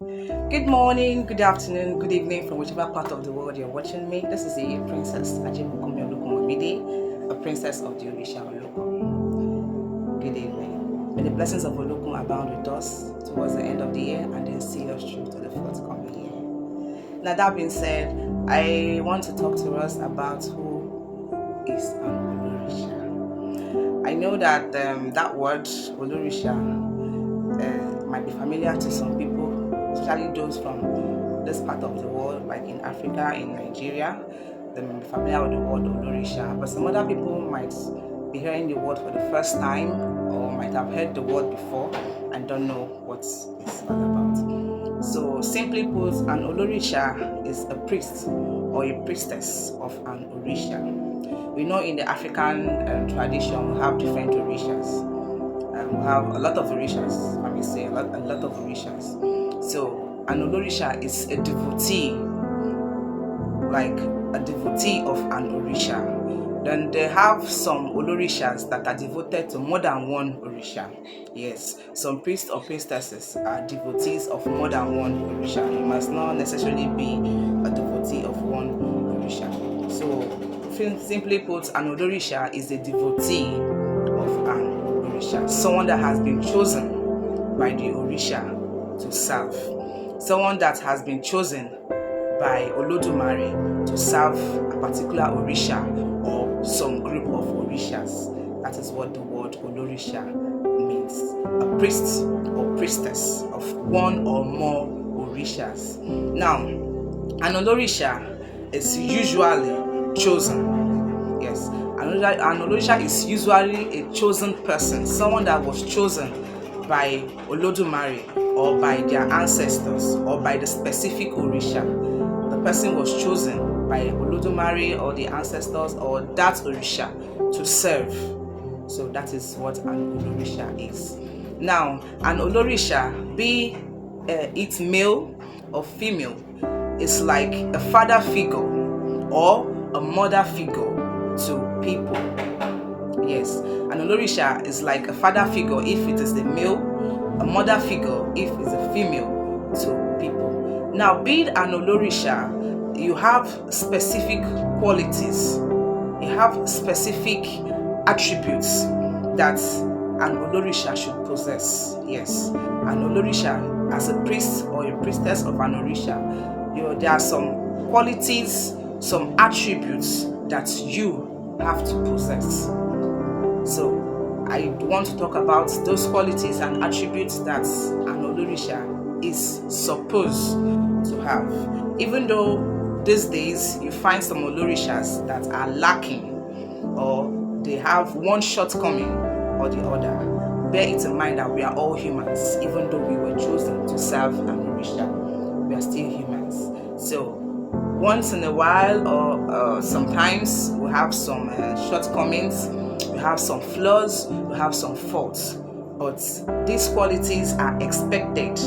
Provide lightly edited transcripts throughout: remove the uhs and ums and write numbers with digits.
Good morning, good afternoon, good evening from whichever part of the world you're watching me. This is the Princess Ajibukumi Olukumamide, a princess of the Olorisha Olokum. Good evening. May the blessings of Olokum abound with us towards the end of the year and then see us through to the forthcoming year. Now that being said, I want to talk to us about who is an Olorisha. I know that that word Olorisha might be familiar to some people, especially those from this part of the world, like in Africa, in Nigeria. They may be familiar with the word Olorisha, but some other people might be hearing the word for the first time or might have heard the word before and don't know what it's all about. So simply put, an Olorisha is a priest or a priestess of an Orisha. We know in the African tradition we have different Orishas. We have a lot of Orishas, let me say, a lot of Orishas. So an Olorisha is a devotee, like a devotee of an Orisha. Then they have some Olorishas that are devoted to more than one Orisha. Yes, some priests or priestesses are devotees of more than one Orisha. You must not necessarily be a devotee of one Orisha. So simply put, an Olorisha is a devotee of an Orisha, someone that has been chosen by the Orisha to serve, someone that has been chosen by Olodumare to serve a particular Orisha or some group of Orishas. That is what the word Olorisha means, a priest or priestess of one or more Orishas. Now, an Olorisha is usually chosen. Yes, an Olorisha is usually a chosen person, someone that was chosen by Olodumare or by their ancestors or by the specific Orisha. The person was chosen by Olodumare or the ancestors or that Orisha to serve. So that is what an Olorisha is. Now, an Olorisha, be it male or female, is like a father figure or a mother figure to people. Yes, an Olorisha is like a father figure if it is a male, a mother figure if it's a female to people. Now, being an Olorisha, you have specific qualities, you have specific attributes that an Olorisha should possess. Yes, an Olorisha, as a priest or a priestess of an Orisha, there are some qualities, some attributes that you have to possess. So I want to talk about those qualities and attributes that an Olorisha is supposed to have. Even though these days you find some Olorishas that are lacking or they have one shortcoming or the other, bear it in mind that we are all humans. Even though we were chosen to serve an Orisha, we are still humans. So once in a while or sometimes we have some shortcomings, we have some flaws, we have some faults, but these qualities are expected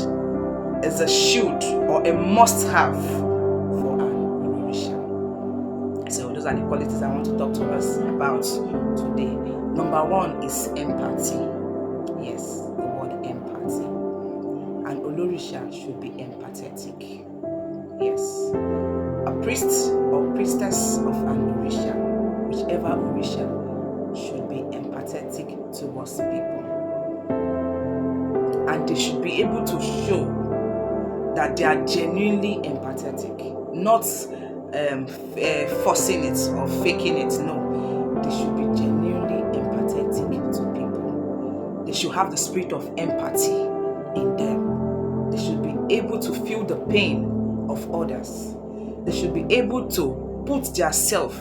as a should or a must-have for an Olorisha. So those are the qualities I want to talk to us about today. Number one is empathy. Yes, the word empathy. An Olorisha should be empathetic. Yes, a priest or priestess of an Orisha, whichever Orisha, should be empathetic towards people, and they should be able to show that they are genuinely empathetic, not forcing it or faking it. No, they should be genuinely empathetic to people. They should have the spirit of empathy in them. They should be able to feel the pain of others. They should be able to put their self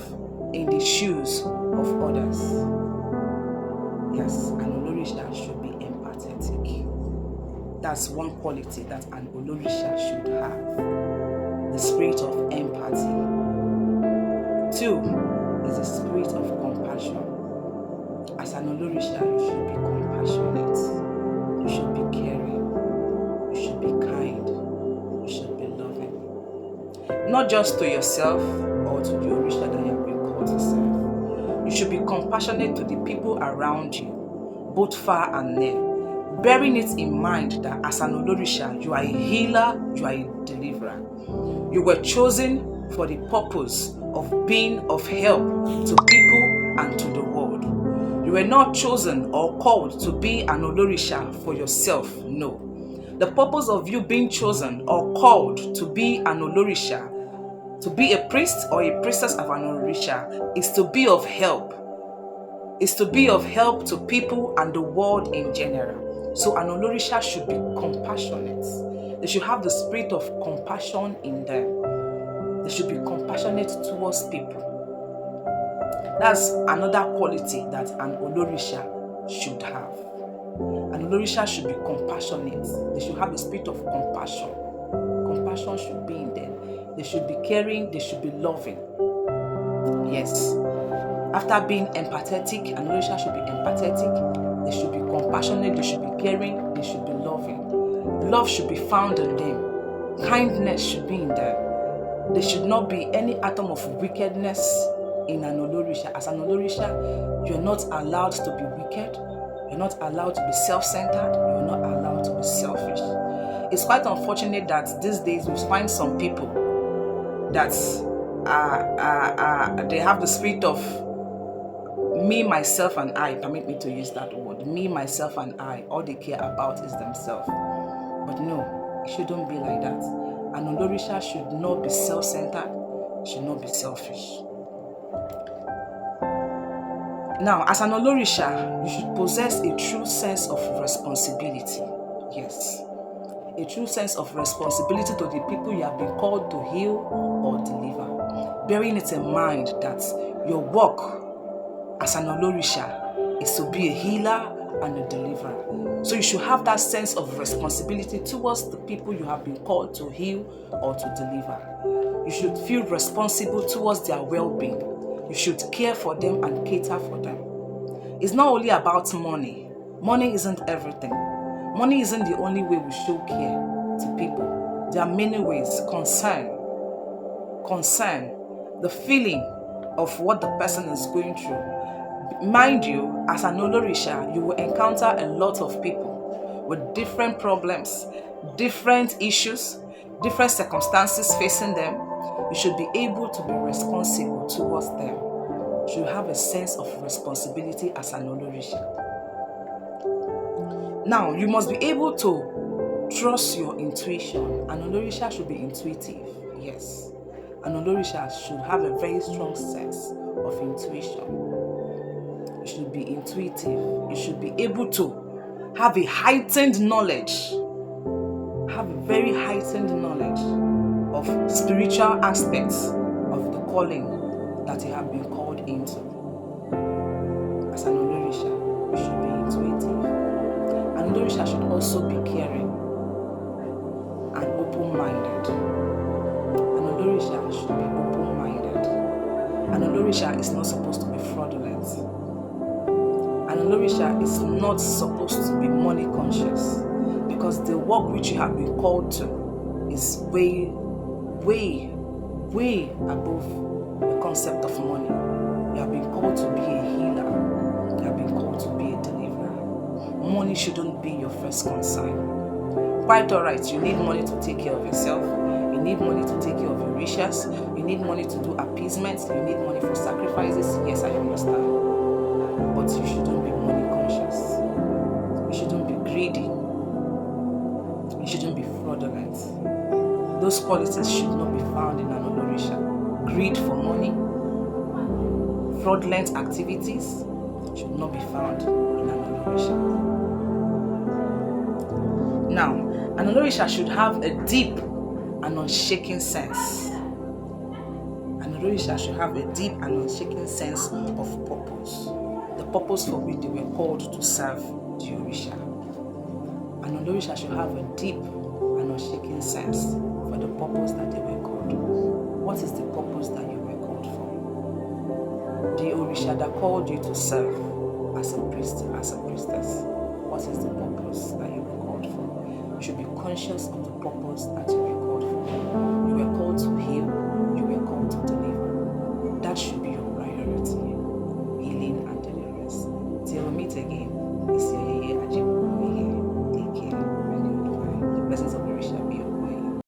in the shoes of others. Yes, an Olorisha should be empathetic. That's one quality that an Olorisha should have, the spirit of empathy. 2 is the spirit of compassion. As an Olorisha, you should be compassionate, you should be caring, you should be kind, you should be loving. Not just to yourself or to the Orisha that you have been called to serve. You should be compassionate to the people around you, both far and near. bearing it in mind that as an Olorisha, you are a healer, you are a deliverer. You were chosen for the purpose of being of help to people and to the world. You were not chosen or called to be an Olorisha for yourself, no. The purpose of you being chosen or called to be an Olorisha, to be a priest or a priestess of an Olorisha, is to be of help. Is to be of help to people and the world in general. So an Olorisha should be compassionate. They should have the spirit of compassion in them. They should be compassionate towards people. That's another quality that an Olorisha should have. An Olorisha should be compassionate. They should have the spirit of compassion. Compassion should be in them. They should be caring. They should be loving. Yes. After being empathetic, an Olorisha should be empathetic. They should be compassionate. They should be caring. They should be loving. Love should be found in them. Kindness should be in them. There should not be any atom of wickedness in an Olorisha. As an Olorisha, you're not allowed to be wicked. You're not allowed to be self-centered. You're not allowed to be selfish. It's quite unfortunate that these days we find some people that they have the spirit of me, myself, and I. Permit me to use that word. Me, myself, and I. All they care about is themselves. But no, it shouldn't be like that. An Olorisha should not be self-centered, should not be selfish. Now, as an Olorisha, you should possess a true sense of responsibility. Yes. A true sense of responsibility to the people you have been called to heal or deliver. Bearing it in mind that your work as an Olorisha is to be a healer and a deliverer. So you should have that sense of responsibility towards the people you have been called to heal or to deliver. You should feel responsible towards their well-being. You should care for them and cater for them. It's not only about money. Money isn't everything. Money isn't the only way we show care to people. There are many ways. Concern, the feeling of what the person is going through. Mind you, as an Olorisha, you will encounter a lot of people with different problems, different issues, different circumstances facing them. You should be able to be responsible towards them. You should have a sense of responsibility as an Olorisha. Now, you must be able to trust your intuition. An Olorisha should be intuitive. Yes. An Olorisha should have a very strong sense of intuition. You should be intuitive. You should be able to have a heightened knowledge. Have a very heightened knowledge of spiritual aspects of the calling that you have been called into. As an Olorisha, you should be intuitive. An Olorisha should also be caring and open-minded. An Olorisha should be open-minded. An Olorisha is not supposed to be fraudulent. An Olorisha is not supposed to be money conscious, because the work which you have been called to is way above the concept of money. You have been called to be a healer. You have been called to be a deliverer. Money shouldn't be your first concern. Quite alright, you need money to take care of yourself. You need money to take care of your wishes. You need money to do appeasements. You need money for sacrifices. Yes, I understand. But you shouldn't be money conscious. You shouldn't be greedy. You shouldn't be fraudulent. Those qualities should not be found in an Olorisha. Greed for money, fraudulent activities should not be found in an Olorisha. Now, an Olorisha should have a deep and unshaken sense. An Olorisha should have a deep and unshaken sense of purpose. The purpose for which they were called to serve the Orisha. An Olorisha should have a deep and unshaken sense for the purpose that they were called. What is the purpose that you were called for? The Orisha that called you to serve as a priest, as a priestess. What is the purpose that you were called for? You should be conscious of the purpose that